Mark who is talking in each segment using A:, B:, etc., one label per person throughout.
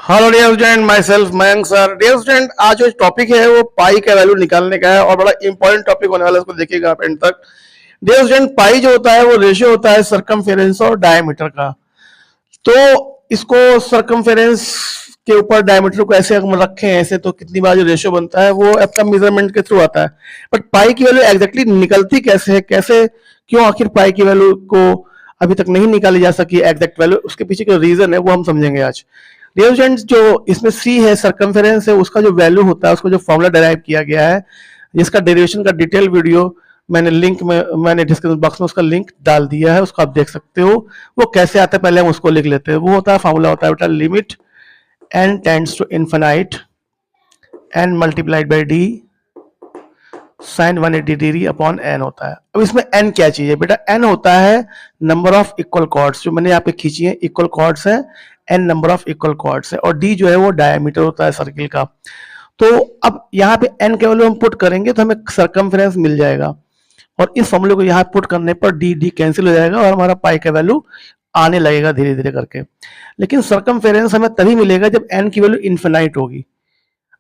A: Hello dear student, myself Mayank sir. Dear student, आज जो topic है वो पाई का वैल्यू निकालने का है और बड़ा इंपॉर्टेंट टॉपिक होने वाला है, इसको देखिएगा आप एंड तक। डियर स्टूडेंट, पाई जो होता है वो रेशियो होता है सर्कमफेरेंस और डायमीटर का। तो इसको सर्कमफेरेंस के ऊपर डायमीटर को ऐसे हम रखें ऐसे, तो कितनी बार जो रेशियो बनता है वो आपका मेजरमेंट के थ्रू आता है। बट पाई की वैल्यू एग्जैक्टली निकलती कैसे है, कैसे क्यों आखिर पाई की वैल्यू को अभी तक नहीं निकाली जा सकी एग्जैक्ट वैल्यू, उसके पीछे जो रीजन है वो हम समझेंगे आज। डियर स्टूडेंट्स, जो इसमें सी है सर्कमफेरेंस है, उसका जो वैल्यू होता है, उसको जो फॉर्मूला डेराइव किया गया है, जिसका डेरिवेशन का डिटेल वीडियो मैंने डिस्क्रिप्शन बॉक्स में उसका लिंक डाल दिया है, उसको आप देख सकते हो। वो कैसे आता है पहले हम उसको लिख लेते हैं। वो होता है, फॉर्मूला होता है बेटा, limit n tends to infinite n multiplied by D sine 180 degree upon n होता है। अब इसमें n क्या चाहिए बेटा? n होता है नंबर ऑफ इक्वल कॉर्ड्स, जो मैंने यहाँ पे खींची है इक्वल कॉर्ड्स है, n number of equal chords है, और d जो है वो डायमीटर होता है सर्किल का। तो अब यहाँ पे n के वैल्यू हम पुट करेंगे तो हमें सर्कमफेरेंस मिल जाएगा, और इस फॉर्मूले को यहाँ पुट करने पर d कैंसिल हो जाएगा और हमारा पाई का वैल्यू आने लगेगा धीरे धीरे करके। लेकिन सर्कमफेरेंस हमें तभी मिलेगा जब n की वैल्यू इन्फिनाइट होगी।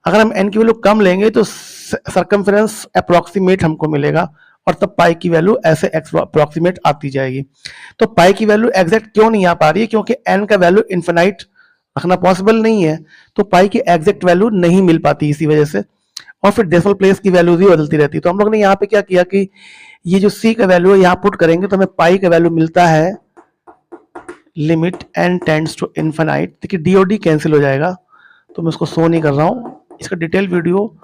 A: अगर हम n की वैल्यू कम लेंगे तो सर्कमफेरेंस अप्रोक्सीमेट हमको मिलेगा, और तब पाई की वैल्यू ऐसे अप्रोक्सीमेट आती जाएगी। तो पाई की वैल्यू एग्जैक्ट क्यों नहीं आ पा रही है? क्योंकि n का वैल्यू इन्फिनाइट रखना पॉसिबल नहीं है, तो पाई की एग्जैक्ट वैल्यू नहीं मिल पाती इसी वजह से। और फिर डेसिमल प्लेस की वैल्यूज भी बदलती रहती है। तो हम लोग ने यहाँ पे क्या किया कि ये जो c का वैल्यू है यहाँ पुट करेंगे तो हमें पाई का वैल्यू मिलता है limit n tends to infinite. देखिए डी और डी कैंसिल हो जाएगा, तो मैं उसको शो नहीं कर रहा हूँ। इसका डिटेल वीडियो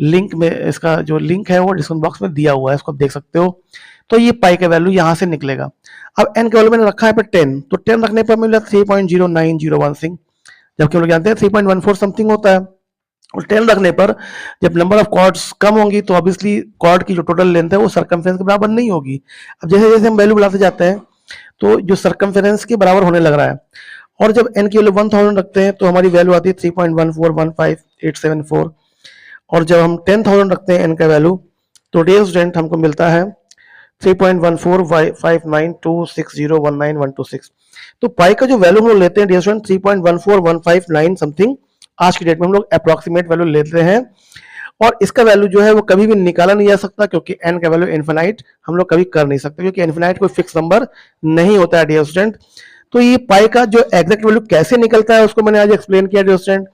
A: लिंक में, इसका जो लिंक है वो डिस्क्रिप्शन बॉक्स में दिया हुआ है, इसको आप देख सकते हो। तो ये पाई का वैल्यू यहाँ से निकलेगा। अब n का वैल्यू मैंने रखा है पर 10, तो 10 रखने पर मिला 3.0901 सिंह, जबकि हम लोग जानते हैं 3.14 समथिंग होता है। और 10 रखने पर जब नंबर ऑफ कॉर्ड्स कम होंगी तो ऑब्वियसली कॉर्ड की जो टोटल लेंथ है वो सर्कमफेरेंस के बराबर नहीं होगी। अब जैसे जैसे हम वैल्यू बढ़ाते जाते हैं तो जो सर्कमफेरेंस के बराबर होने लग रहा है, और जब n की वैल्यू 1000 रखते हैं तो हमारी वैल्यू आती है 3.1415874, और जब हम 10,000 रखते हैं n का वैल्यू तो डियर स्टूडेंट हमको मिलता है 3.145926019126। तो पाई का जो वैल्यू हम लोग लेते हैं डियर स्टूडेंट 3.14159 समथिंग, आज की डेट में हम लोग अप्रोक्सीमेट वैल्यू लेते हैं। और इसका वैल्यू जो है वो कभी भी निकाला नहीं जा सकता, क्योंकि n का वैल्यू इनफिनाइट हम लोग कभी कर नहीं सकते, क्योंकि इनफिनाइट कोई फिक्स नंबर नहीं होता है डियर स्टूडेंट। तो ये पाई का जो एग्जैक्ट वैल्यू कैसे निकलता है उसको मैंने आज एक्सप्लेन किया डियर स्टूडेंट।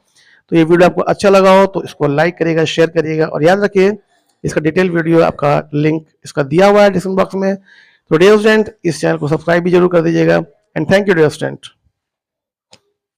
A: तो ये वीडियो आपको अच्छा लगा हो तो इसको लाइक करिएगा, शेयर करिएगा, और याद रखिए इसका डिटेल वीडियो आपका लिंक इसका दिया हुआ है डिस्क्रिप्शन बॉक्स में। तो डियर स्टूडेंट, इस चैनल को सब्सक्राइब भी जरूर कर दीजिएगा। And thank you dear student.